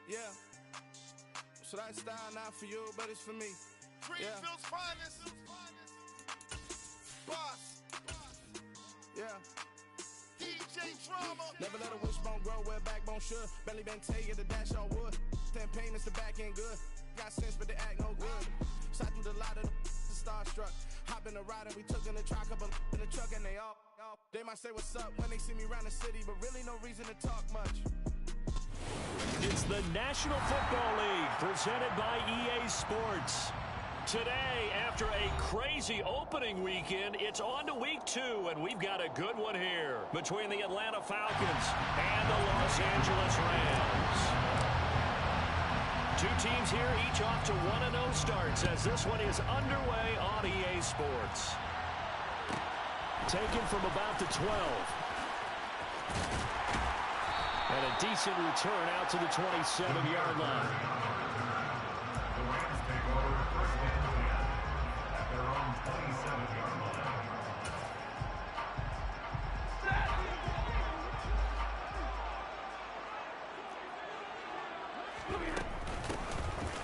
Yeah. So that style not for you, but it's for me. Greenfield's finest. Boss. Yeah. DJ Drama. Never let a wishbone grow where backbone should. Belly been taking the dash on wood. Ten pain is the back end good. Got sense, but they act no good. Shot through the lot of the starstruck. Hop in the ride and we took in the truck, couple in the truck, and they all. They might say what's up when they see me around the city, but really no reason to talk much. It's the National Football League presented by EA Sports. Today, after a crazy opening weekend, it's on to week 2, and we've got a good one here between the Atlanta Falcons and the Los Angeles Rams. Two teams here, each off to 1-0 starts as this one is underway on EA Sports. Taken from about the 12. And a decent return out to the 27-yard line. The Rams take over first and 10 at their own 27-yard line.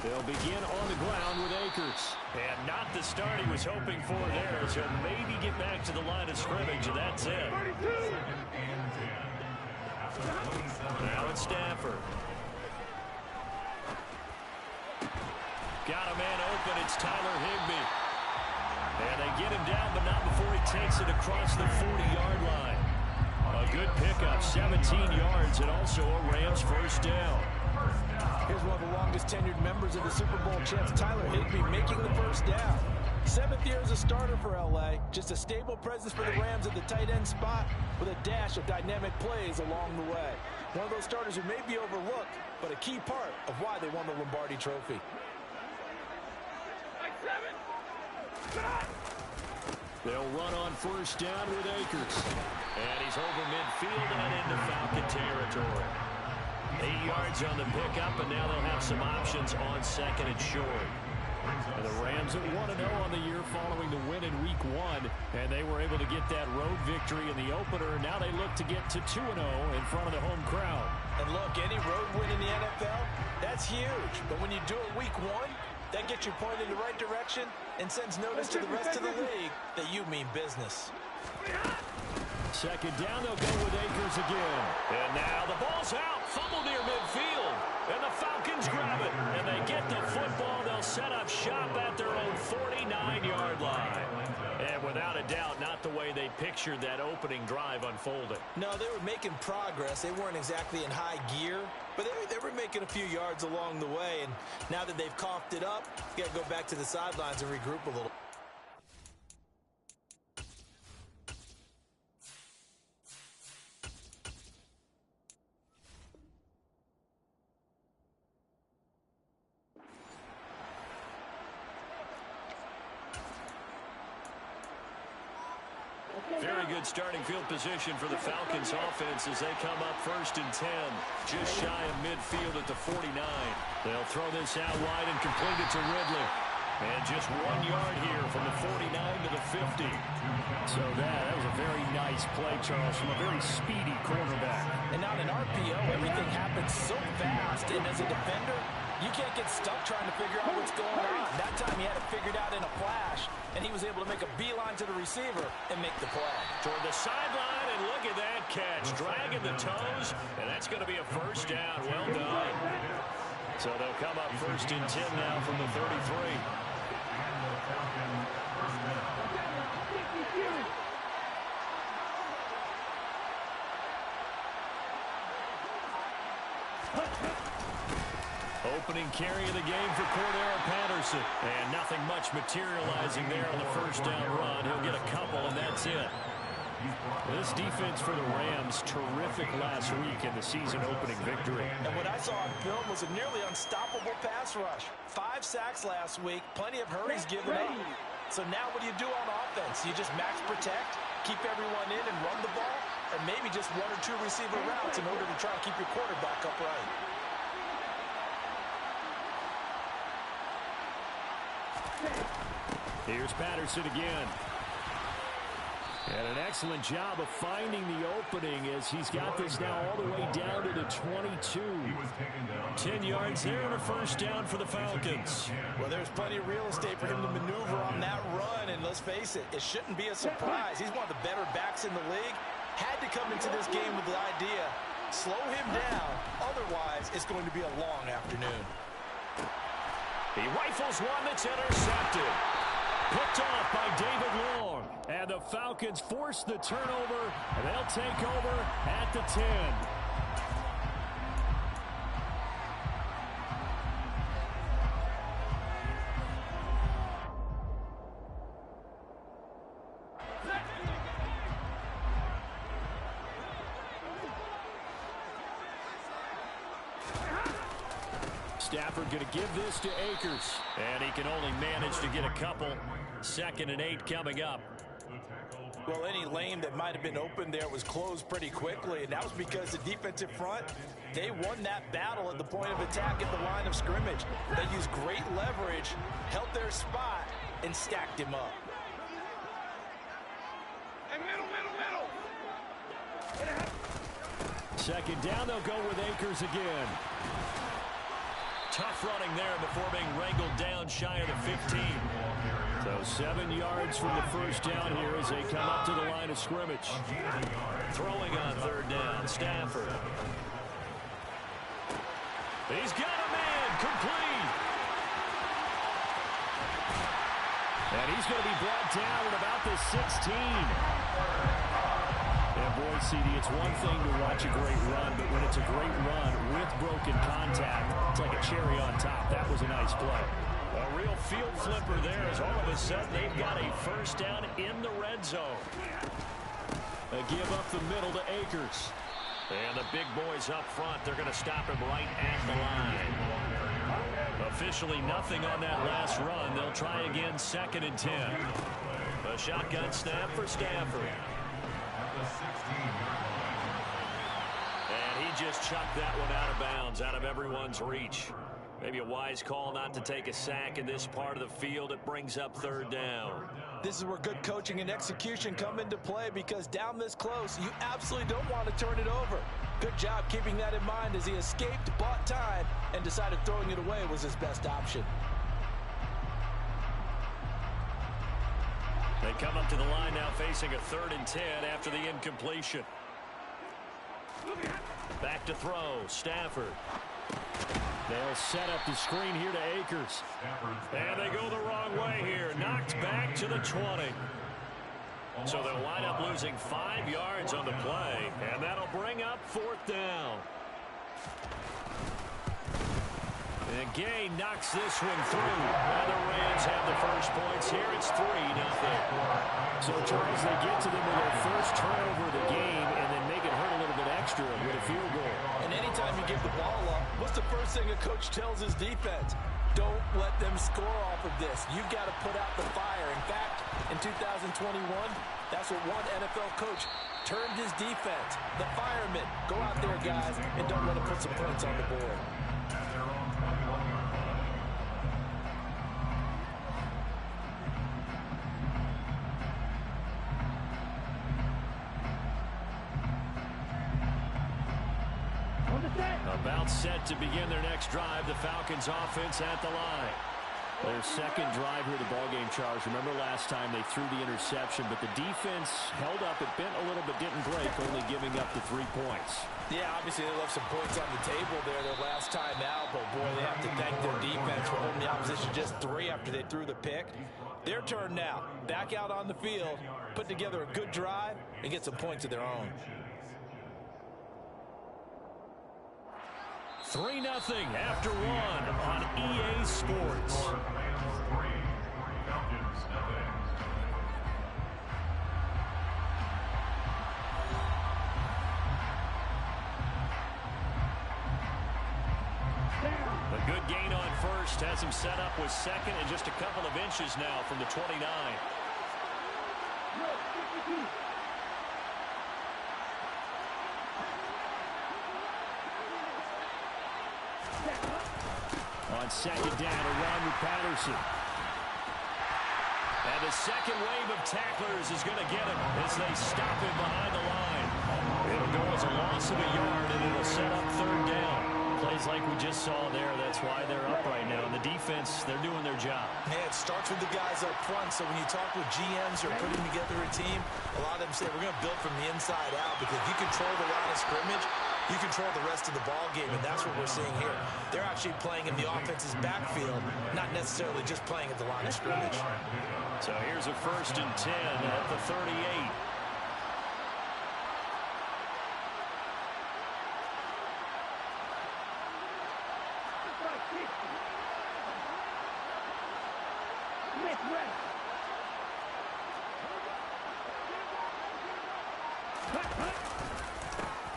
They'll begin on the ground with Akers. And not the start he was hoping for there, so maybe get back to the line of scrimmage, and that's it. Now it's Stafford. Got a man open. It's Tyler Higbee. And they get him down, but not before he takes it across the 40-yard line. A good pickup, 17 yards, and also a Rams first down. Here's one of the longest tenured members of the Super Bowl champs, Tyler Higbee, making the first down. 7th year as a starter for L.A. Just a stable presence for the Rams at the tight end spot with a dash of dynamic plays along the way. One of those starters who may be overlooked, but a key part of why they won the Lombardi Trophy. They'll run on first down with Akers. And he's over midfield and into Falcon territory. 8 yards on the pickup, and now they'll have some options on second and short. And the Rams at 1-0 on the year following the win in Week 1, and they were able to get that road victory in the opener. Now they look to get to 2-0 in front of the home crowd. And look, any road win in the NFL, that's huge. But when you do it Week 1, that gets you pointed in the right direction and sends notice to the rest of the league that you mean business. Second down, they'll go with Akers again. And now the ball's out. Fumble near midfield. And the Falcons grab it. And they get the football. They'll set up shop at their own 49-yard line. And without a doubt, not the way they pictured that opening drive unfolding. No, they were making progress. They weren't exactly in high gear, but they were making a few yards along the way. And now that they've coughed it up, you got to go back to the sidelines and regroup a little. Very good starting field position for the Falcons offense as they come up first and 10. Just shy of midfield at the 49. They'll throw this out wide and complete it to Ridley. And just 1 yard here from the 49 to the 50. So that was a very nice play, Charles, from a very speedy quarterback. And now in RPO, everything happens so fast. And as a defender, you can't get stuck trying to figure out what's going on. That time he had it figured out in a flash, and he was able to make a beeline to the receiver and make the play. Toward the sideline, and look at that catch. Dragging the toes, and that's going to be a first down. Well done. So they'll come up first and 10 now from the 33. Opening carry of the game for Cordero Patterson. And nothing much materializing there on the first down run. He'll get a couple, and that's it. This defense for the Rams, terrific last week in the season-opening victory. And what I saw on film was a nearly unstoppable pass rush. 5 sacks last week, plenty of hurries given up. So now what do you do on offense? You just max protect, keep everyone in and run the ball, or maybe just 1 or 2 receiver routes in order to try to keep your quarterback upright. Here's Patterson again. And an excellent job of finding the opening as he's got this now all the way down to the 22. 10 yards there and a first down for the Falcons. Well, there's plenty of real estate for him to maneuver on that run, and let's face it, it shouldn't be a surprise. He's one of the better backs in the league. Had to come into this game with the idea, slow him down, otherwise it's going to be a long afternoon. He rifles one that's intercepted. Picked off by David Long. And the Falcons force the turnover, and they'll take over at the 10. Stafford going to give this to Akers. And he can only manage to get a couple. 2nd and 8 coming up. Well, any lane that might have been open there was closed pretty quickly, and that was because the defensive front, they won that battle at the point of attack at the line of scrimmage. They used great leverage, held their spot, and stacked him up. Second down, they'll go with Akers again. Tough running there before being wrangled down shy of the 15. So 7 yards from the first down here as they come up to the line of scrimmage. Throwing on 3rd down, Stafford. He's got a man, complete. And he's going to be brought down at about the 16. And boy, CD, it's one thing to watch a great run, but when it's a great run with broken contact, it's like a cherry on top. That was a nice play. A real field flipper there as all of a sudden they've got a first down in the red zone. A give up the middle to Akers. And the big boys up front, they're going to stop him right at the line. Officially nothing on that last run. They'll try again 2nd and 10. A shotgun snap for Stafford. And he just chucked that one out of bounds, out of everyone's reach. Maybe a wise call not to take a sack in this part of the field. It brings up 3rd down. This is where good coaching and execution come into play, because down this close, you absolutely don't want to turn it over. Good job keeping that in mind as he escaped, bought time, and decided throwing it away was his best option. They come up to the line now facing a 3rd and 10 after the incompletion. Back to throw, Stafford. They'll set up the screen here to Akers. And they go the wrong way here. Knocked back to the 20. So they'll wind up losing 5 yards on the play. And that'll bring up 4th down. And Gay knocks this one through. And the Rams have the first points here. It's 3-0. So, Charles, they get to them with their first turnover of the game and then make it hurt a little bit extra with a field goal. And anytime you give the ball up, what's the first thing a coach tells his defense? Don't let them score off of this. You've got to put out the fire. In fact, in 2021, that's what one NFL coach termed his defense. The firemen. Go out there, guys, and don't let them put some points on the board. About set to begin their next drive. The Falcons offense at the line. Their second drive here of the ballgame, Charles. Remember last time they threw the interception, but the defense held up. It bent a little but didn't break, only giving up the 3 points. Yeah, obviously they left some points on the table there their last time out, but boy, they have to thank their defense for holding the opposition just 3 after they threw the pick. Their turn now. Back out on the field, put together a good drive, and get some points of their own. 3-0 after 1 on EA Sports. A good gain on first has him set up with 2nd and just a couple of inches now from the 29. On 2nd down, around with Patterson. And the second wave of tacklers is going to get him as they stop him behind the line. It'll go as a loss of a yard, and it'll set up third down. Plays like we just saw there, that's why they're up right now. And the defense, they're doing their job. Yeah, it starts with the guys up front. So when you talk with GMs who are putting together a team, a lot of them say we're going to build from the inside out, because if you control the line of scrimmage, you control the rest of the ball game, and that's what we're seeing here. They're actually playing in the offense's backfield, not necessarily just playing at the line of scrimmage. So here's a 1st and 10 at the 38.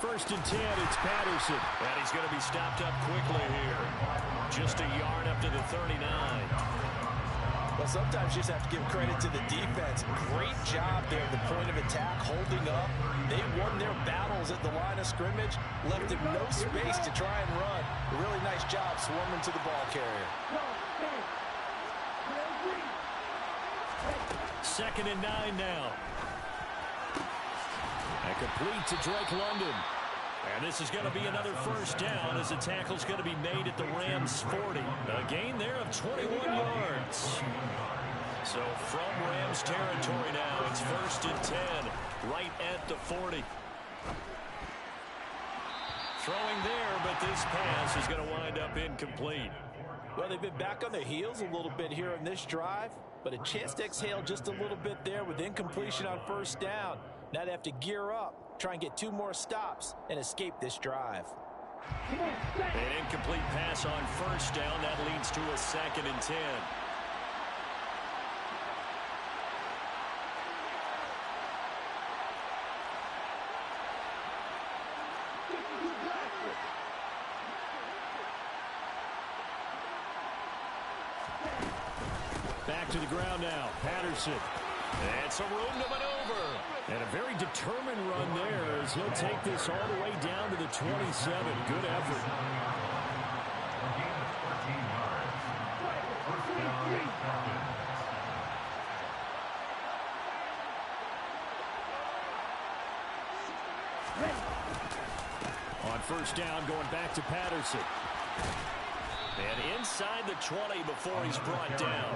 First and 10, it's Patterson. And he's going to be stopped up quickly here. Just a yard up to the 39. Well, sometimes you just have to give credit to the defense. Great job there at the point of attack, holding up. They won their battles at the line of scrimmage, left him no space to try and run. A really nice job swarming to the ball carrier. 2nd and 9 now. And complete to Drake London. And this is going to be another 1st down as the tackle's going to be made at the Rams' 40. A gain there of 21 yards. So from Rams territory now, it's 1st and 10, right at the 40. Throwing there, but this pass is going to wind up incomplete. Well, they've been back on their heels a little bit here on this drive, but a chance to exhale just a little bit there with incompletion on 1st down. Now they have to gear up, try and get 2 more stops, and escape this drive. An incomplete pass on 1st down. That leads to a 2nd and 10. Back to the ground now. Patterson. And some room to maneuver. And a very determined run there as he'll take this all the way down to the 27. Good effort. On 1st down, going back to Patterson. And inside the 20 before he's brought down.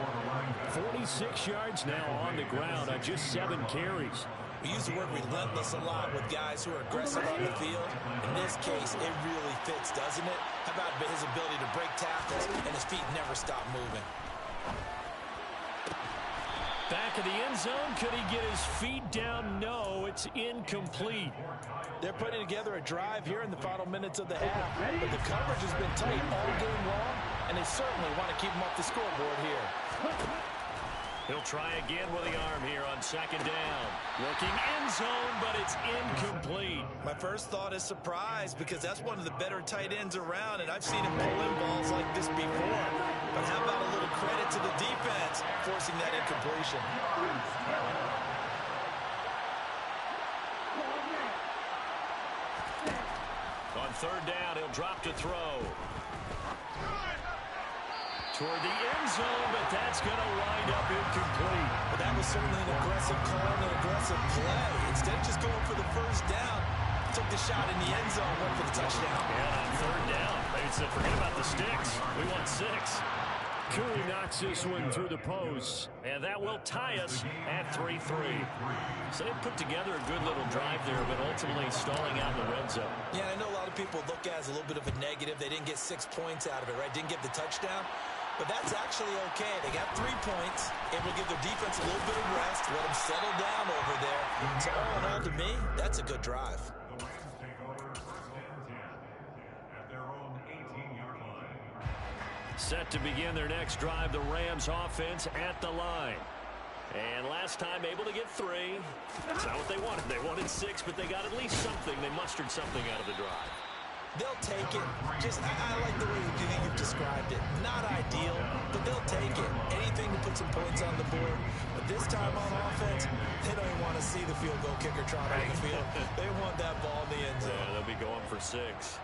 46 yards now on the ground on just 7 carries. We use the word relentless a lot with guys who are aggressive on the field. In this case, it really fits, doesn't it? How about his ability to break tackles and his feet never stop moving? Back of the end zone. Could he get his feet down? No, it's incomplete. They're putting together a drive here in the final minutes of the half. But the coverage has been tight all game long, and they certainly want to keep him off the scoreboard here. He'll try again with the arm here on 2nd down. Looking end zone, but it's incomplete. My first thought is surprise, because that's one of the better tight ends around, and I've seen him pull in balls like this before. But how about a little credit to the defense forcing that incompletion? On 3rd down, he'll drop to throw. Toward the end zone, but that's going to wind up incomplete. But that was certainly an aggressive call and an aggressive play. Instead of just going for the 1st down, took the shot in the end zone, went for the touchdown. And on 3rd down, they said, forget about the sticks. We want 6. Cooley knocks this one through the post, and that will tie us at 3-3. So they put together a good little drive there, but ultimately stalling out in the red zone. Yeah, I know a lot of people look at it as a little bit of a negative. They didn't get 6 points out of it, right? Didn't get the touchdown. But that's actually okay. They got 3 points. It will give their defense a little bit of rest, let them settle down over there. So all in all, to me, that's a good drive. Set to begin their next drive, the Rams offense at the line. And last time able to get 3. That's not what they wanted. They wanted 6, but they got at least something. They mustered something out of the drive. They'll take it. I like the way you've described it. Not ideal, but they'll take it. Anything to put some points on the board. But this time on offense, they don't even want to see the field goal kicker trot on the field. They want that ball in the end zone. Yeah, they'll be going for 6.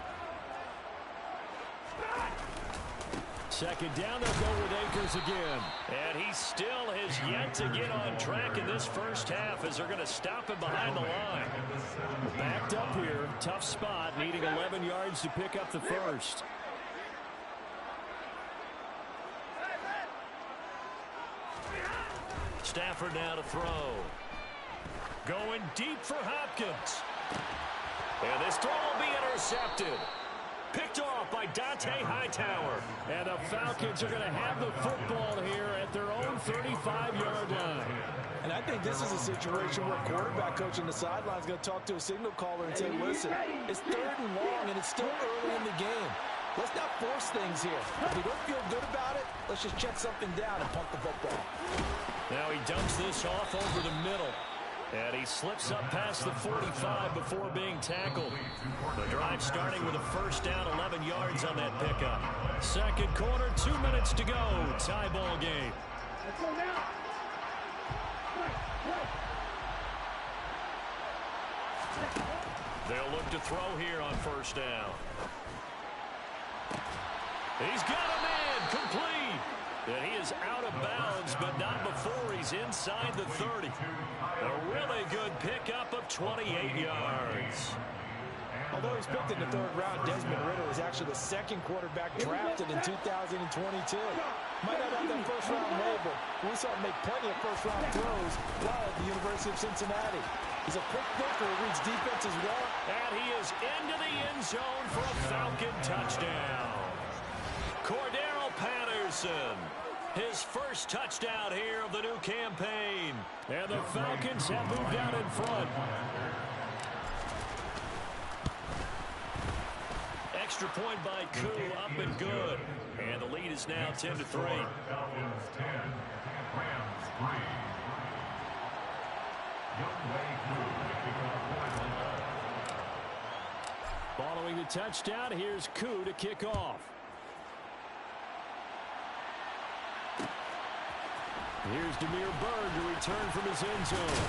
Second down, they'll go with Akers again. And he still has yet to get on track in this first half as they're going to stop him behind the line. Backed up here, tough spot, needing 11 yards to pick up the first. Stafford now to throw. Going deep for Hopkins. And this throw will be intercepted. Picked off by Dante Hightower. And the Falcons are going to have the football here at their own 35-yard line. And I think this is a situation where quarterback coach on the sideline is going to talk to a signal caller and say, listen, it's 3rd and long, and it's still early in the game. Let's not force things here. If you don't feel good about it, let's just check something down and punt the football. Now he dumps this off over the middle. And he slips up past the 45 before being tackled. The drive starting with a first down, 11 yards on that pickup. Second quarter, 2 minutes to go. Tie ball game. They'll look to throw here on first down. He's got a man complete. And he is out of bounds, but not before he's inside the 30. A really good pickup of 28 yards. Although he's picked in the 3rd round, Desmond Ridder is actually the 2nd quarterback drafted in 2022. Might not have that first-round label, but we saw him make plenty of first-round throws while at the University of Cincinnati. He's a quick thinker who reads defense as well. And he is into the end zone for a Falcon touchdown. Cordero Patterson, his first touchdown here of the new campaign. And the Falcons have moved out in front. Extra point by Koo, up and good. And the lead is now 10-3. Falcons 10, Rams 3. Following the touchdown, here's Koo to kick off. Here's Demir Bird to return from his end zone.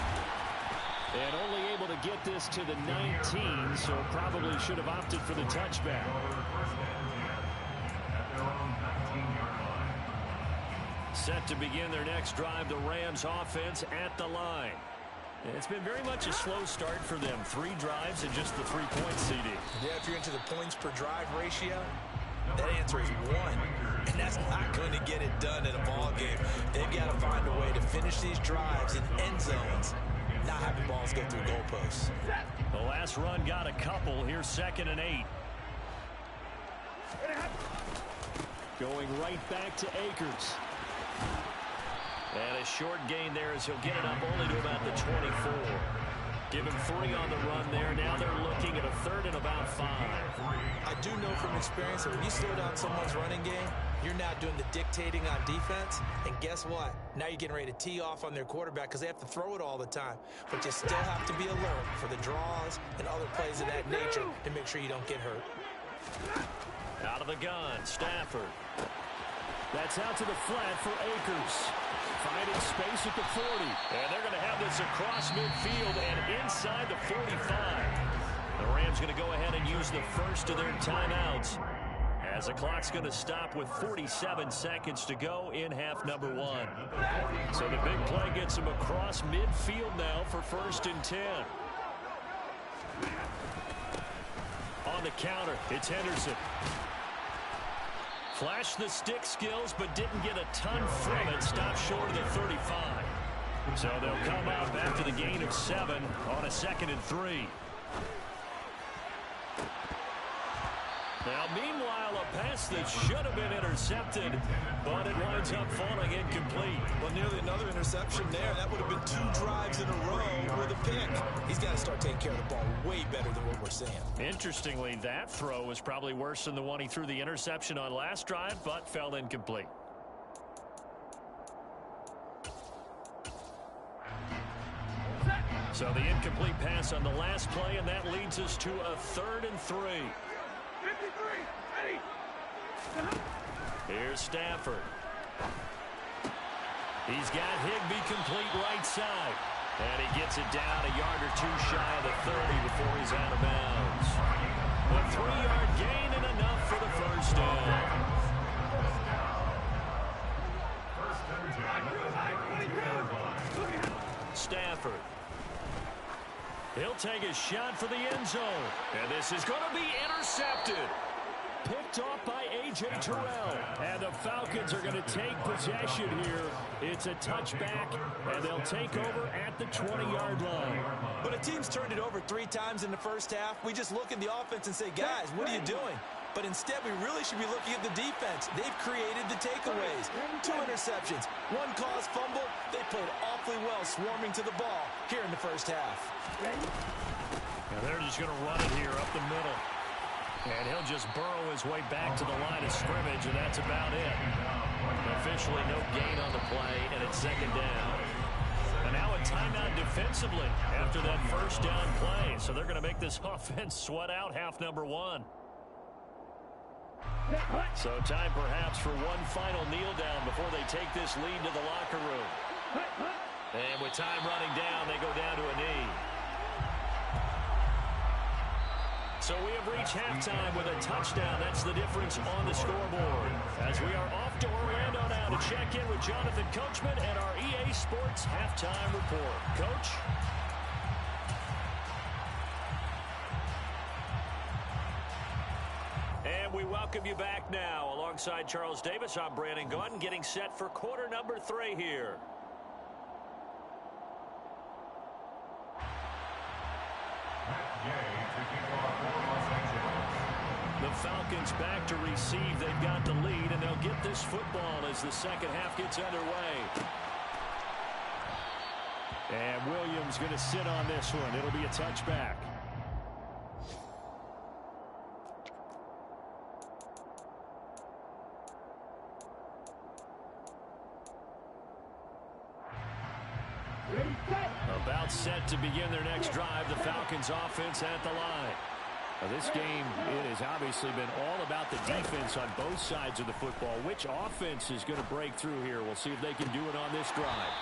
And only able to get this to the 19, so probably should have opted for the touchback. Set to begin their next drive, the Rams offense at the line. It's been very much a slow start for them. 3 drives and just the 3 points, CD. Yeah, if you're into the points per drive ratio, that answer is 1. And that's not going to get it done in a ball game. They've got to find a way to finish these drives in end zones, not have the balls go through goalposts. The last run got a couple. Here's 2nd and 8. Going right back to Akers. And a short gain there as he'll get it up only to about the 24. Give him 3 on the run there. Now they're looking at a 3rd and about 5. I do know from experience that when you slow down someone's running game, you're now doing the dictating on defense. And guess what? Now you're getting ready to tee off on their quarterback because they have to throw it all the time. But you still have to be alert for the draws and other plays of that nature to make sure you don't get hurt. Out of the gun, Stafford. That's out to the flat for Akers. Finding space at the 40. And they're going to have this across midfield and inside the 45. The Rams going to go ahead and use the first of their timeouts as the clock's going to stop with 47 seconds to go in half number 1. So the big play gets them across midfield now for 1st and 10. On the counter, it's Henderson. Flashed the stick skills, but didn't get a ton from it. Stopped short of the 35. So they'll come up after the gain of 7 on a 2nd and 3. Now, meanwhile, a pass that should have been intercepted, but it winds up falling incomplete. Well, nearly another interception there. That would have been 2 drives in a row with a pick. He's got to start taking care of the ball way better than what we're seeing. Interestingly, that throw was probably worse than the one he threw the interception on last drive, but fell incomplete. So the incomplete pass on the last play, and that leads us to a 3rd and 3. Here's Stafford. He's got Higbee complete right side. And he gets it down a yard or 2 shy of the 30 before he's out of bounds. A 3-yard gain and enough for the first down. Stafford. He'll take a shot for the end zone. And this is going to be intercepted. Picked off by A.J. Terrell. And the Falcons are going to take possession here. It's a touchback, and they'll take over at the 20-yard line. When a team's turned it over 3 times in the first half, we just look at the offense and say, guys, what are you doing? But instead, we really should be looking at the defense. They've created the takeaways. 2 interceptions, 1 caused fumble. They played awfully well swarming to the ball here in the first half. And they're just going to run it here up the middle. And he'll just burrow his way back to the line of scrimmage, and that's about it. Officially no gain on the play, and it's 2nd down. And now a timeout defensively after that first down play. So they're going to make this offense sweat out half number 1. So time perhaps for one final kneel down before they take this lead to the locker room. And with time running down, they go down to a knee. So we have reached halftime with a touchdown. That's the difference on the scoreboard. As we are off to Orlando now to check in with Jonathan Coachman and our EA Sports halftime report. Coach? And we welcome you back now. Alongside Charles Davis, I'm Brandon Gaudin, getting set for quarter number 3 here. The Falcons back to receive. They've got the lead, and they'll get this football as the second half gets underway. And Williams going to sit on this one. It'll be a touchback. About set to begin their next drive. The Falcons offense at the line. Now this game, it has obviously been all about the defense on both sides of the football. Which offense is going to break through here? We'll see if they can do it on this drive.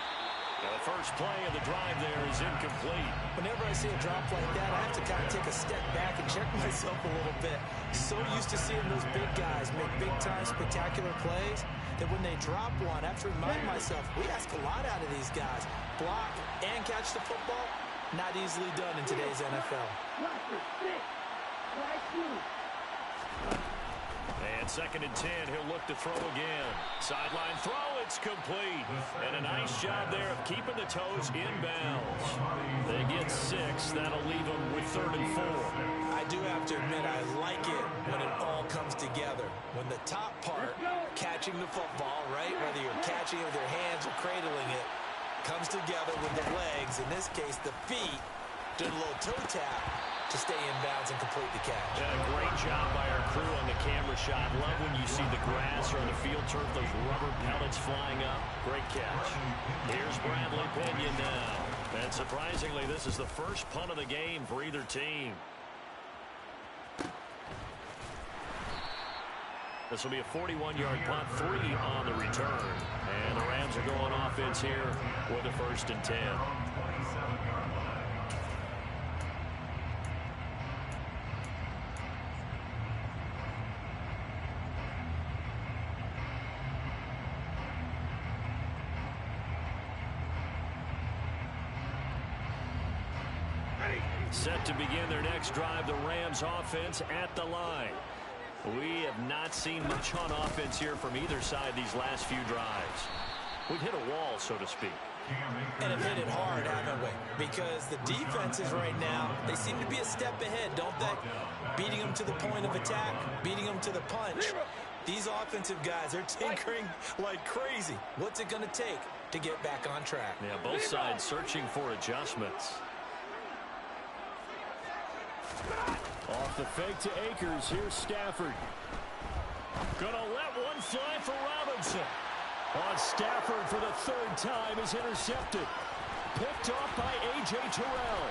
Now the first play of the drive there is incomplete. Whenever I see a drop like that, I have to kind of take a step back and check myself a little bit. So used to seeing those big guys make big-time spectacular plays that when they drop one, I have to remind myself, we ask a lot out of these guys. Block and catch the football, not easily done in today's NFL. And 2nd and 10, he'll look to throw again. Sideline throw, it's complete. And a nice job there of keeping the toes inbounds. They get 6. That'll leave them with 3rd and 4. I do have to admit, I like it when it all comes together. When the top part, catching the football, right, whether you're catching it with your hands or cradling it, comes together with the legs, in this case the feet, doing a little toe tap to stay in bounds and complete the catch. Yeah, great job by our crew on the camera shot. Love when you see the grass or the field turf, those rubber pellets flying up. Great catch. Here's Bradley Pinion now. And surprisingly, this is the first punt of the game for either team. This will be a 41-yard punt, 3 on the return. And the Rams are going offense here with a 1st and 10. Set to begin their next drive, the Rams offense at the line. We have not seen much on offense here from either side these last few drives. We've hit a wall, so to speak. And have hit it hard, haven't we? Because the defenses right now, they seem to be a step ahead, don't they? Beating them to the point of attack, beating them to the punch. These offensive guys are tinkering like crazy. What's it going to take to get back on track? Yeah, both sides searching for adjustments. Off the fake to Akers. Here's Stafford. Gonna let one fly for Robinson. On Stafford for the 3rd time is intercepted. Picked off by A.J. Terrell.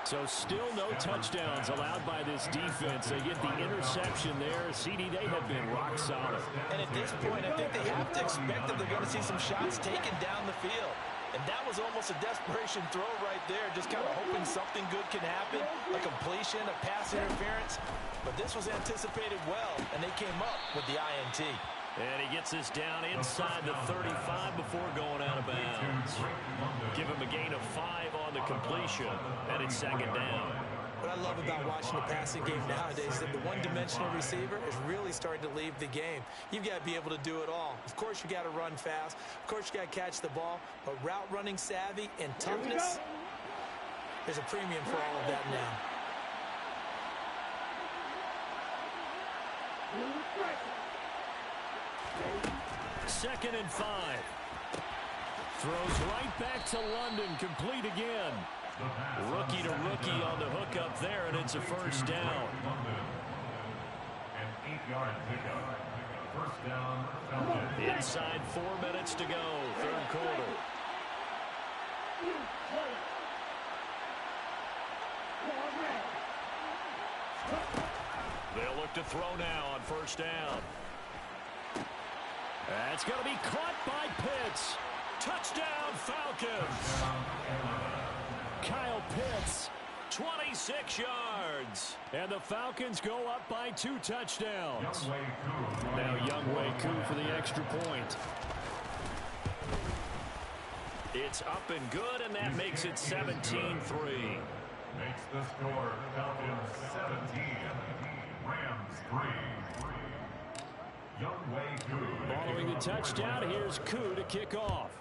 So still no touchdowns allowed by this defense. They get the interception there. CD, they have been rock solid. And at this point, I think they have to expect that they're going to see some shots taken down the field. And that was almost a desperation throw right there, just kind of hoping something good can happen, a completion, a pass interference. But this was anticipated well, and they came up with the INT. And he gets this down inside the 35 before going out of bounds. Give him a gain of 5 on the completion, and it's second down. What I love about watching the passing game nowadays is that the one-dimensional receiver is really starting to leave the game. You've got to be able to do it all. Of course, you got to run fast. Of course, you got to catch the ball. But route running savvy and toughness, there's a premium for all of that now. Second and 5. Throws right back to London, complete again. Rookie to rookie on the hook up there, and it's a first down. An 8-yard pickup. First down, Falcons. Inside 4 minutes to go, third quarter. They'll look to throw now on first down. That's going to be caught by Pitts. Touchdown, Falcons. Kyle Pitts, 26 yards. And the Falcons go up by 2 touchdowns. Now Younghoe Koo for the extra point. It's up and good, and that makes it 17-3. Makes the score Falcons 17, Rams 3. Younghoe Koo. Following the touchdown, here's Koo to kick off.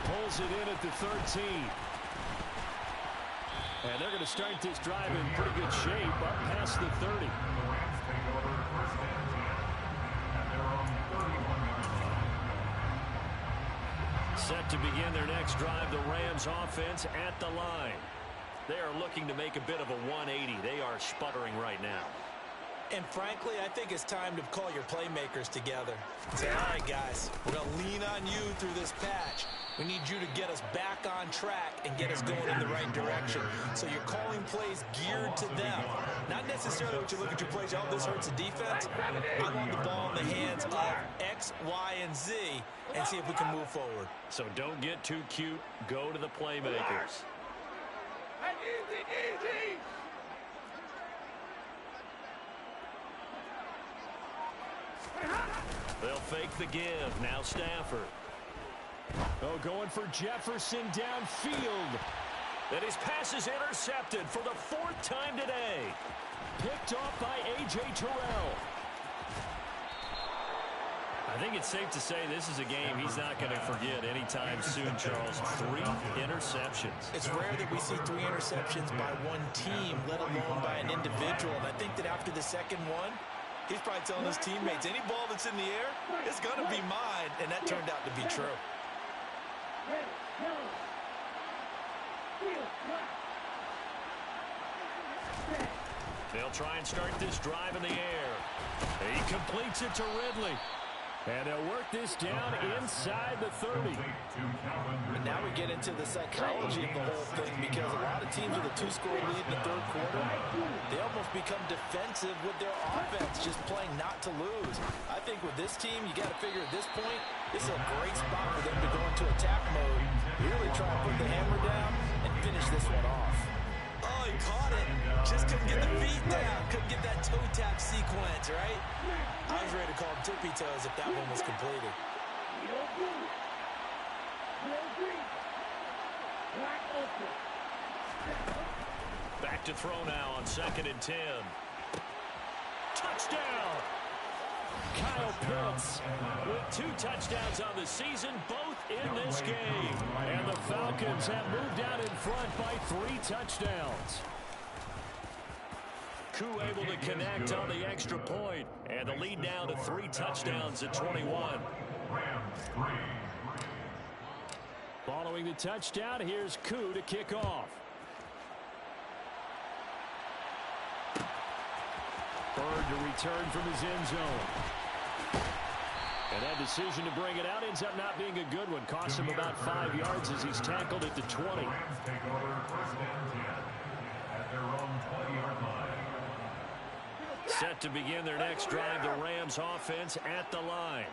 Pulls it in at the 13. And they're going to start this drive in pretty good shape up past the 30. The Rams take over first and 10 at their own 31-yard line. Set to begin their next drive, the Rams offense at the line. They are looking to make a bit of a 180. They are sputtering right now. And frankly, I think it's time to call your playmakers together. Say, all right, guys, we're going to lean on you through this patch. We need you to get us back on track and get us going in the right direction. So you're calling plays geared to them. Not necessarily what you look at your plays, oh, this hurts the defense. I want the ball in the hands of X, Y, and Z and see if we can move forward. So don't get too cute. Go to the playmakers. They'll fake the give. Now Stafford. Oh, going for Jefferson downfield. And his pass is intercepted for the 4th time today. Picked off by A.J. Terrell. I think it's safe to say this is a game he's not going to forget anytime soon, Charles. 3 interceptions. It's rare that we see 3 interceptions by one team, let alone by an individual. And I think that after the second one, he's probably telling his teammates, any ball that's in the air, it's going to be mine. And that turned out to be true. They'll try and start this drive in the air. He completes it to Ridley. And they'll work this down inside the 30. And now we get into the psychology of the whole thing, because a lot of teams with a 2-score lead in the third quarter, they almost become defensive with their offense, just playing not to lose. I think with this team, you got to figure at this point, this is a great spot for them to go into attack mode, really try to put the hammer down and finish this one off. Oh, he caught it. Just couldn't get the feet down. Couldn't get that toe tap sequence, right? I was ready to call him tippy toes if that one was completed. Back to throw now on 2nd and 10. Touchdown! Kyle Pitts with 2 touchdowns on the season, both in this game. And the Falcons have moved out in front by 3 touchdowns. Koo able to connect on the extra point, and the lead now to 3 touchdowns at 21. Following the touchdown, here's Koo to kick off. Bird to return from his end zone. And that decision to bring it out ends up not being a good one. Costs him about 5 yards as he's tackled at the 20. Rams take over first and 10 at their own 20-yard line. Set to begin their next drive, the Rams offense at the line.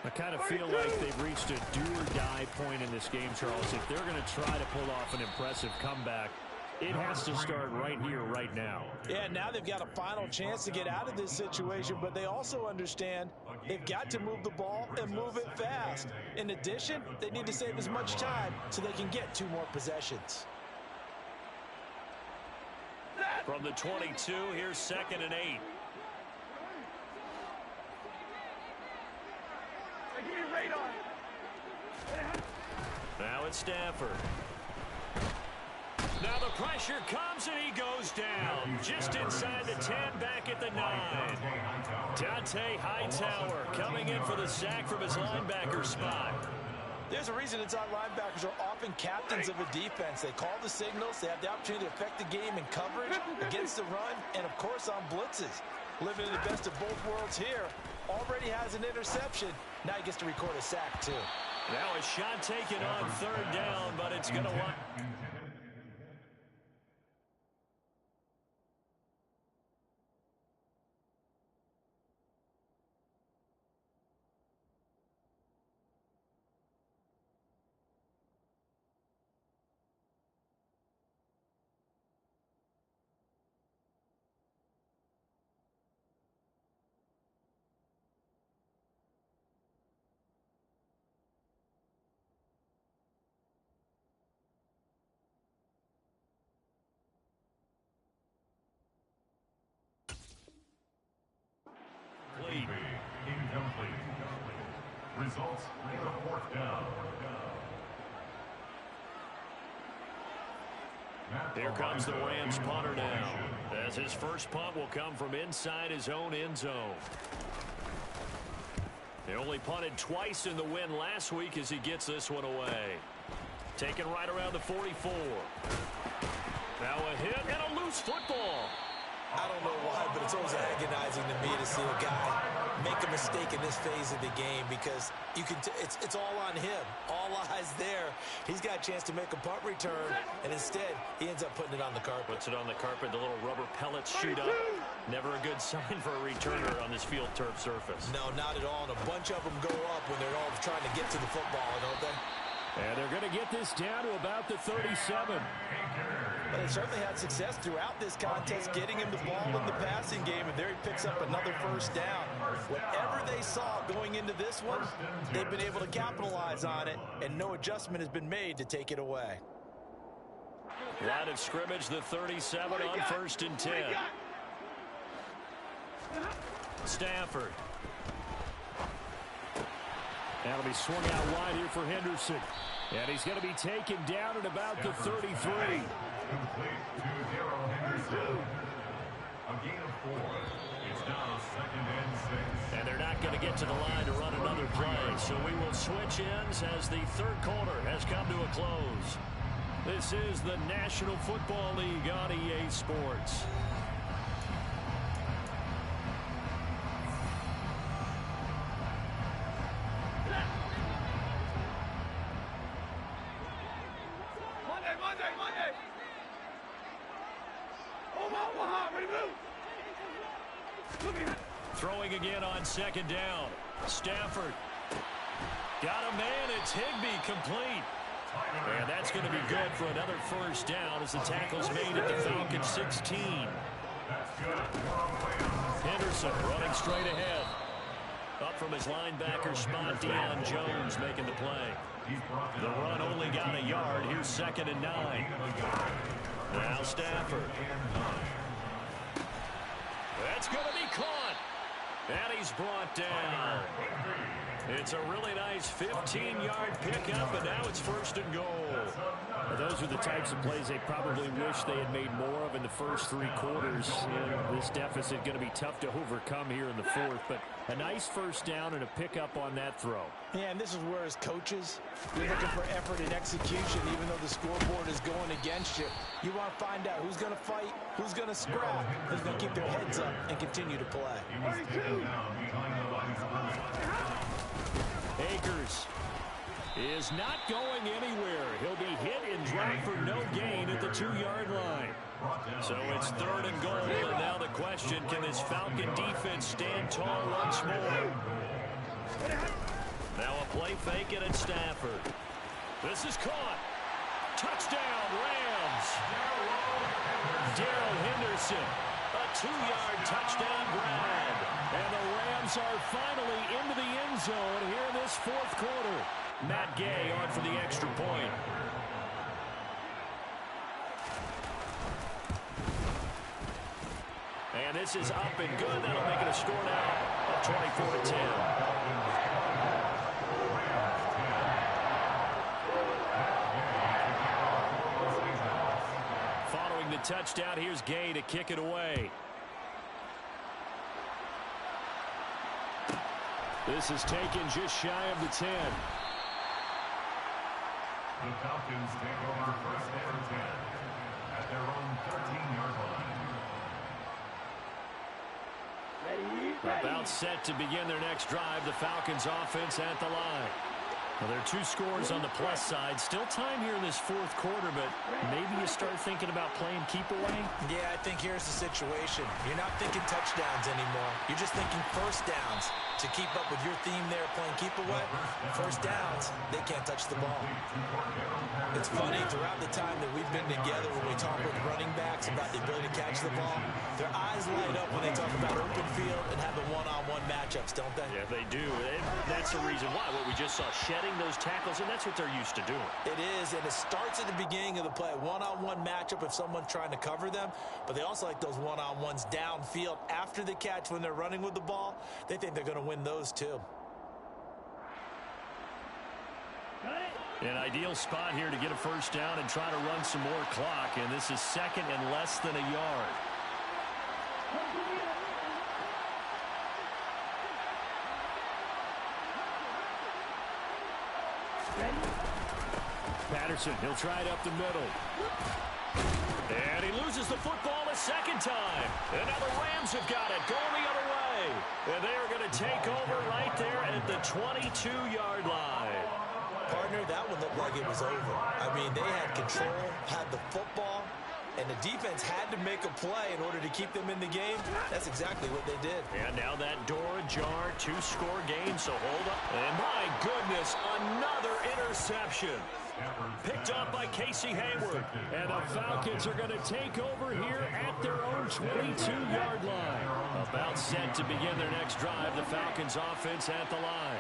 I kind of feel like they've reached a do-or-die point in this game, Charles. If they're going to try to pull off an impressive comeback, It has to start right here, right now. Yeah, now they've got a final chance to get out of this situation, but they also understand they've got to move the ball and move it fast. In addition, they need to save as much time so they can get 2 more possessions. From the 22, here's 2nd and 8. Now it's Stafford. Now the pressure comes and he goes down. Just inside the 10, back at the 9. Dante Hightower coming in for the sack from his linebacker spot. There's a reason inside linebackers are often captains of a defense. They call the signals. They have the opportunity to affect the game in coverage, against the run, and, of course, on blitzes. Living in the best of both worlds here. Already has an interception. Now he gets to record a sack, too. Now a shot taken on 3rd down, but it's going to want... Incomplete. Results in the 4th down. Here comes the Rams punter now, as his first punt will come from inside his own end zone. They only punted twice in the win last week as he gets this one away. Taken right around the 44. Now a hit and a loose football. I don't know why, but it's always agonizing to me to see a guy make a mistake in this phase of the game, because you can it's all on him. All eyes there. He's got a chance to make a punt return, and instead he ends up putting it on the carpet. Puts it on the carpet. The little rubber pellets shoot up. Never a good sign for a returner on this field turf surface. No, not at all. And a bunch of them go up when they're all trying to get to the football, don't they? And they're going to get this down to about the 37. But they certainly had success throughout this contest, getting him the ball in the passing game, and there he picks up another 1st down. Whatever they saw going into this one, they've been able to capitalize on it, and no adjustment has been made to take it away. Line of scrimmage, the 37 on 1st and 10. Stafford. That'll be swung out wide here for Henderson. And he's going to be taken down at about the 33. Complete to Henderson. A gain of 4. It's now 2nd and 6. And they're not going to get to the line to run another play. So we will switch ends as the 3rd quarter has come to a close. This is the National Football League on EA Sports. Throwing again on 2nd down. Stafford. Got a man. It's Higbee, complete. And that's going to be good for another 1st down as the tackle's made at the Falcons 16. Henderson running straight ahead. Up from his linebacker spot, Deion Jones making the play. The run only got a yard. Here's 2nd and 9. Now Stafford. That's going to be caught. And he's brought down. It's a really nice 15-yard pickup, and now it's 1st and goal. Well, those are the types of plays they probably wish they had made more of in the first 3 quarters. And this deficit going to be tough to overcome here in the 4th, but a nice 1st down and a pickup on that throw. Yeah, and this is where as coaches, you're looking for effort and execution, even though the scoreboard is going against you. You want to find out who's going to fight, who's going to scrap, who's going to keep their heads up and continue to play. Akers is not going anywhere. He'll be hit and dropped for no gain at the 2-yard line. So it's 3rd and goal, and now the question, can this Falcon defense stand tall once more? Now a play fake, and it's Stafford. This is caught. Touchdown, Rams. Darrell Henderson, a 2-yard touchdown grab. And the Rams are finally into the end zone here in this fourth quarter. Matt Gay on for the extra point. And this is up and good. That'll make it a score now of 24-10. Following the touchdown, here's Gay to kick it away. This is taken just shy of the 10. The Falcons take over first and 10 at their own 13-yard line. About set to begin their next drive. The Falcons offense at the line. Well, there are 2 scores on the plus side. Still time here in this fourth quarter, but maybe you start thinking about playing keep away? Yeah, I think here's the situation. You're not thinking touchdowns anymore. You're just thinking first downs. To keep up with your theme there, playing keep away, first downs, they can't touch the ball. It's funny, throughout the time that we've been together, when we talk with running backs about the ability to catch the ball, their eyes light up when they talk about open field and having one-on-one matchups, don't they? Yeah, they do. That's the reason why. What we just saw, shedding those tackles, and that's what they're used to doing. It is, and it starts at the beginning of the play. One-on-one matchup if someone's trying to cover them, but they also like those one-on-ones downfield after the catch when they're running with the ball. They think they're going to win those too. An ideal spot here to get a first down and try to run some more clock, and this is second and less than a yard. Patterson, he'll try it up the middle. And he loses the football a second time. And now the Rams have got it, going the other way. And they are going to take over right there at the 22-yard line. Partner, that one looked like it was over. I mean, they had control, had the football, and the defense had to make a play in order to keep them in the game. That's exactly what they did. And now that door ajar, 2-score game, so hold up. And my goodness, another interception. Picked up by Casey Hayward. And the Falcons are going to take over here at their own 22-yard line. About set to begin their next drive. The Falcons offense at the line.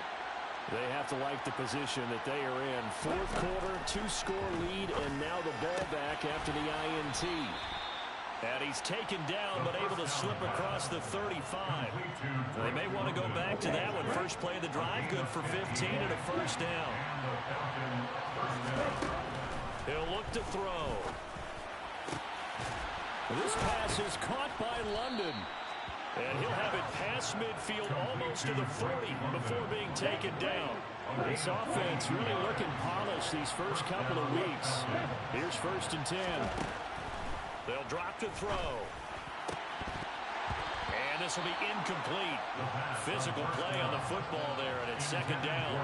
They have to like the position that they are in. Fourth quarter, 2-score lead, and now the ball back after the INT. And he's taken down, but able to slip across the 35. They may want to go back to that one. First play of the drive, good for 15 and a first down. He'll look to throw. This pass is caught by London. And he'll have it past midfield almost to the 40 before being taken down. This offense really looking polished these first couple of weeks. Here's first and 10. They'll drop to throw. And this will be incomplete. Physical play on the football there, and it's second down.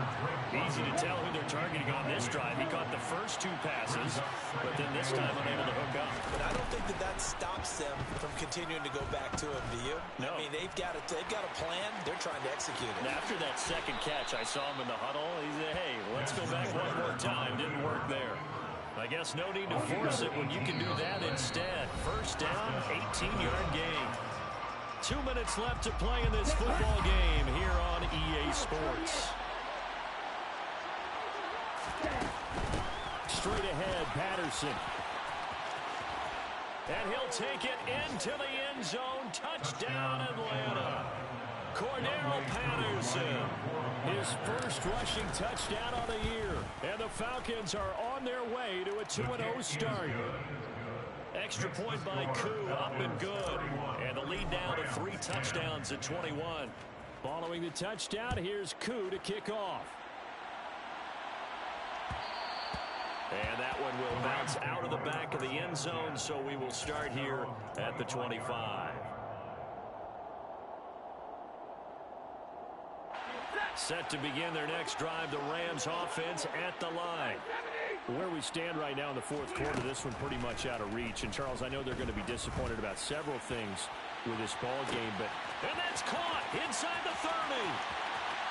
Easy to tell who they're targeting on this drive. He caught the first 2 passes, but then this time unable to hook up. But I don't think that stops them from continuing to go back to him, do you? No. I mean, they've got a plan. They're trying to execute it. And after that second catch, I saw him in the huddle. He said, hey, let's go back one more time. Didn't work there. I guess no need to force it when you can do that instead. First down, 18-yard gain. 2 minutes left to play in this football game here on EA Sports. Straight ahead, Patterson. And he'll take it into the end zone. Touchdown, Atlanta. Cordero Patterson, his first rushing touchdown on the year. And the Falcons are on their way to a 2-0 start. Extra point by Koo, up and good. And the lead now to 3 touchdowns at 21. Following the touchdown, here's Koo to kick off. And that one will bounce out of the back of the end zone, so we will start here at the 25. Set to begin their next drive, the Rams offense at the line. Where we stand right now in the fourth quarter, this one pretty much out of reach. And, Charles, I know they're going to be disappointed about several things with this ball game, but... And that's caught inside the 30.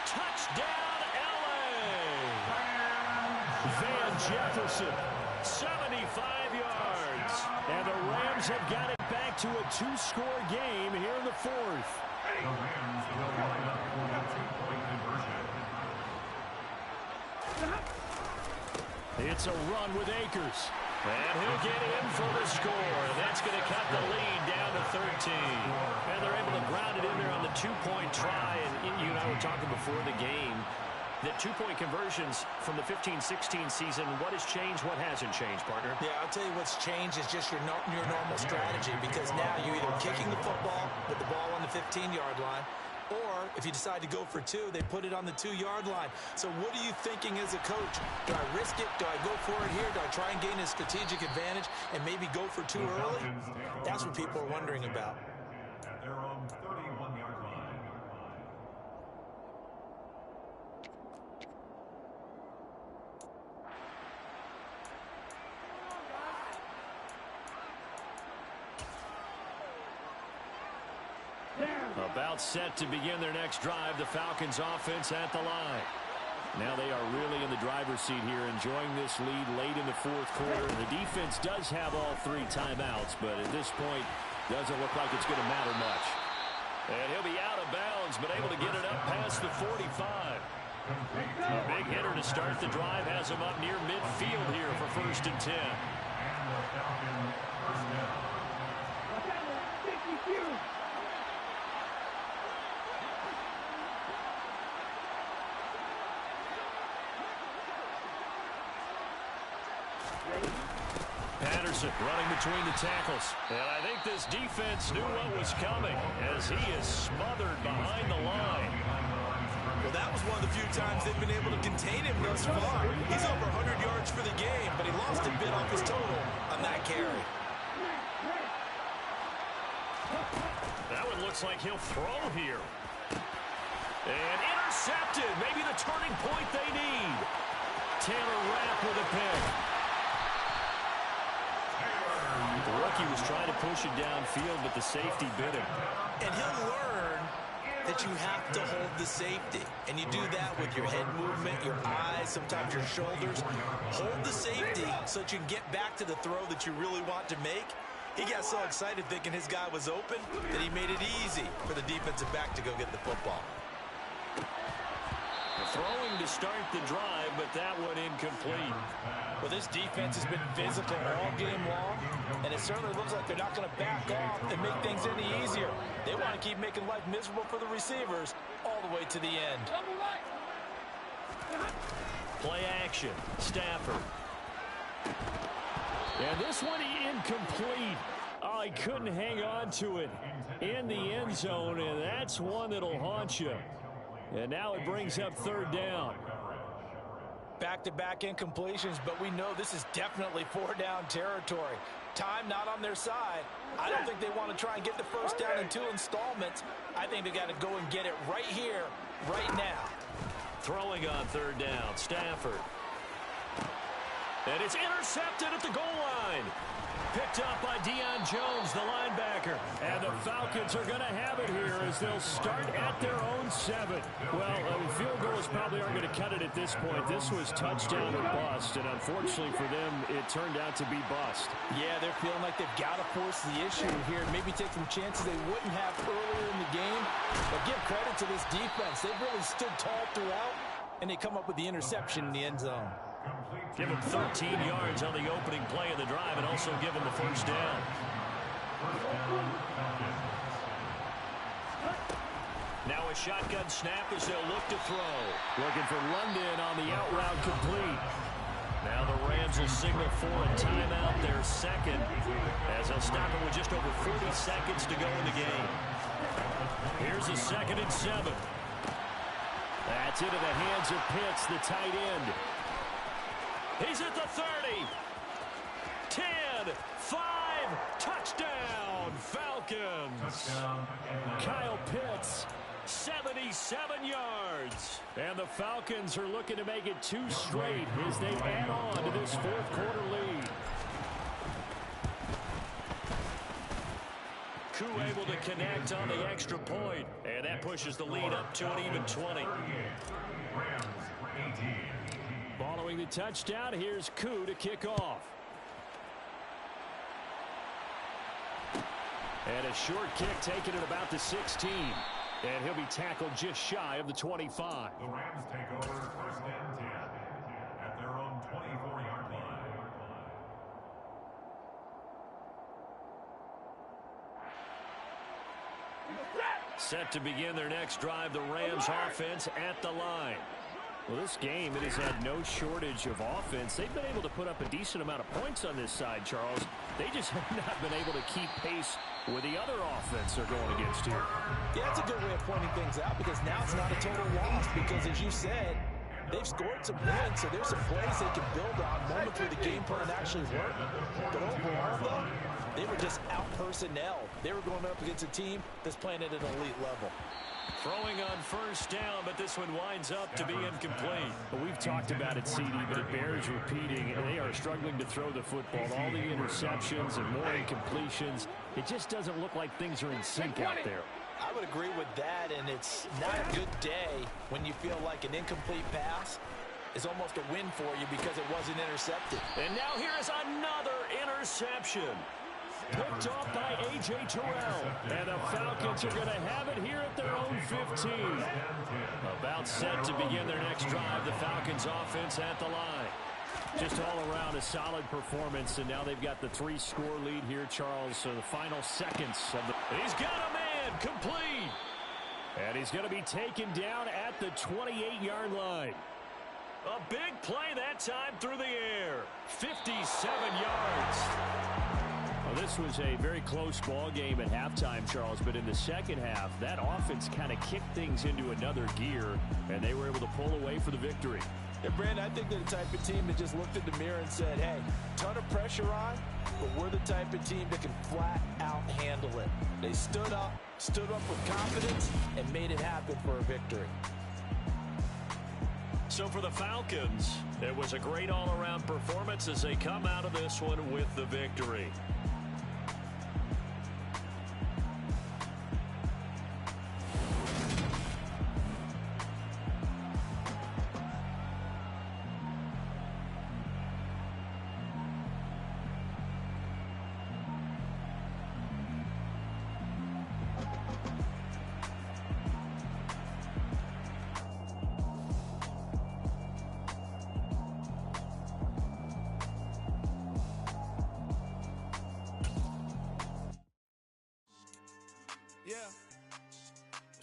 Touchdown, L.A. Van Jefferson 75 yards. And the Rams have got it back to a two-score game here in the fourth. The Rams will line up for a two-point conversion. It's a run with Akers. And he'll get in for the score. That's going to cut the lead down to 13. And they're able to ground it in there on the two-point try. And you and I were talking before the game. The two-point conversions from the 15-16 season, what has changed, what hasn't changed, partner? Yeah, I'll tell you what's changed is just your normal strategy, because now you're either kicking the football with the ball on the 15-yard line, or if you decide to go for two, they put it on the 2-yard line. So what are you thinking as a coach? Do I risk it? Do I go for it here? Do I try and gain a strategic advantage and maybe go for two early? That's what people are wondering about. At their own 31-yard line. About set to begin their next drive, the Falcons offense at the line. Now they are really in the driver's seat here, enjoying this lead late in the fourth quarter. The defense does have all three timeouts, but at this point, doesn't look like it's going to matter much. And he'll be out of bounds, but able to get it up past the 45. A big hitter to start the drive has him up near midfield here for 1st and 10. And the Falcons first down. Patterson running between the tackles. And I think this defense knew what was coming as he is smothered behind the line. Well, that was one of the few times they've been able to contain him thus far. He's over 100 yards for the game, but he lost a bit off his total on that carry. That one looks like he'll throw here. And intercepted. Maybe the turning point they need. Taylor Rapp with a pick. The rookie was trying to push it downfield, but the safety bit him. And he'll learn that you have to hold the safety. And you do that with your head movement, your eyes, sometimes your shoulders. Hold the safety so that you can get back to the throw that you really want to make. He got so excited thinking his guy was open that he made it easy for the defensive back to go get the football. Throwing to start the drive, but that one incomplete. Well, this defense has been physical all game long, and it certainly looks like they're not going to back off and make things any easier. They want to keep making life miserable for the receivers all the way to the end. Play action. Stafford. And this one incomplete. Oh, he couldn't hang on to it in the end zone, and that's one that'll haunt you. And now it brings up 3rd down. Back-to-back incompletions, but we know this is definitely 4-down territory. Time not on their side. I don't think they want to try and get the first down in 2 installments. I think they got to go and get it right here, right now. Throwing on 3rd down, Stafford. And it's intercepted at the goal line. Picked up by Deion Jones, the linebacker. And the Falcons are going to have it here as they'll start at their own 7. Well, field goals probably aren't going to cut it at this point. This was touchdown or bust, and unfortunately for them, it turned out to be bust. Yeah, they're feeling like they've got to force the issue here. Maybe take some chances they wouldn't have earlier in the game. But give credit to this defense. They've really stood tall throughout, and they come up with the interception in the end zone. Give him 13 yards on the opening play of the drive and also give him the first down. Now a shotgun snap as they'll look to throw. Looking for London on the out route complete. Now the Rams will signal for a timeout, their second, as they'll stop it with just over 40 seconds to go in the game. Here's a 2nd and 7. That's into the hands of Pitts, the tight end. He's at the 30. 10, 5, touchdown, Falcons. Kyle Pitts, 77 yards. And the Falcons are looking to make it 2 straight as they add on to this 4th quarter lead. Koo able to connect on the extra point, and that pushes the lead up to an even 20. Rams 18. Ball Following the touchdown, here's Koo to kick off. And a short kick taken at about the 16. And he'll be tackled just shy of the 25. The Rams take over 1st and 10 at their own 24-yard line. Set to begin their next drive, the Rams offense at the line. Well, this game, it has had no shortage of offense. They've been able to put up a decent amount of points on this side, Charles. They just have not been able to keep pace with the other offense they're going against here. Yeah, that's a good way of pointing things out because now it's not a total loss because, as you said, they've scored some wins, so there's some plays they can build on, moments where the game plan actually worked. But overall, though, they were just out-personnel. They were going up against a team that's playing at an elite level. Throwing on 1st down, but this one winds up to be incomplete. Well, we've talked about it, CD, but it bears repeating. They are struggling to throw the football. All the interceptions and more incompletions. It just doesn't look like things are in sync out there. I would agree with that, and it's not a good day when you feel like an incomplete pass is almost a win for you because it wasn't intercepted. And now here is another interception. Picked off by A.J. Terrell. And the Falcons are going to have it here at their own 15. About set to begin their next drive. The Falcons offense at the line. Just all around a solid performance. And now they've got the 3-score lead here, Charles. So the final seconds of the... He's got a man complete. And he's going to be taken down at the 28-yard line. A big play that time through the air. 57 yards. This was a very close ball game at halftime, Charles, but in the second half, that offense kind of kicked things into another gear, and they were able to pull away for the victory. And, Brandon, I think they're the type of team that just looked in the mirror and said, hey, ton of pressure on, but we're the type of team that can flat out handle it. They stood up with confidence, and made it happen for a victory. So for the Falcons, it was a great all-around performance as they come out of this one with the victory. Yeah.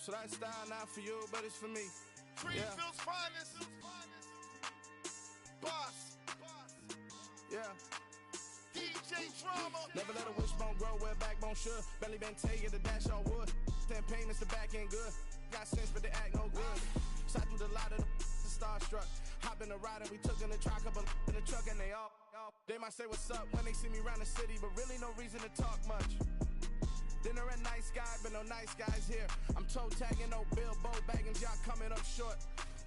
So that style not for you, but it's for me. Greenfield's finest. Boss. Yeah. DJ Drama. Never let a wishbone grow where backbone should. Belly been taken the dash on wood. Then payments the back end good. Got sense, but they act no good. Shot through the lot of the starstruck. Hop in the ride and we took in the truck, couple in the truck, and they all. They might say what's up when they see me around the city, but really no reason to talk much. Dinner a nice guy, but no nice guys here. I'm toe tagging, no Bilbo baggins, y'all coming up short.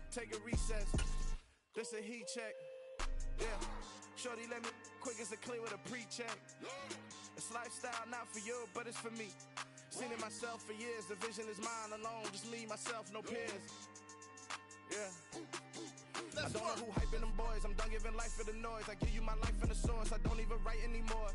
Take a recess. This a heat check. Yeah. Shorty let me quick as a clear with a pre-check. It's lifestyle not for you, but it's for me. Seen it myself for years. The vision is mine alone. Just me, myself, no peers. Yeah. I don't know who hyping them boys. I'm done giving life for the noise. I give you my life in the source. I don't even write anymore.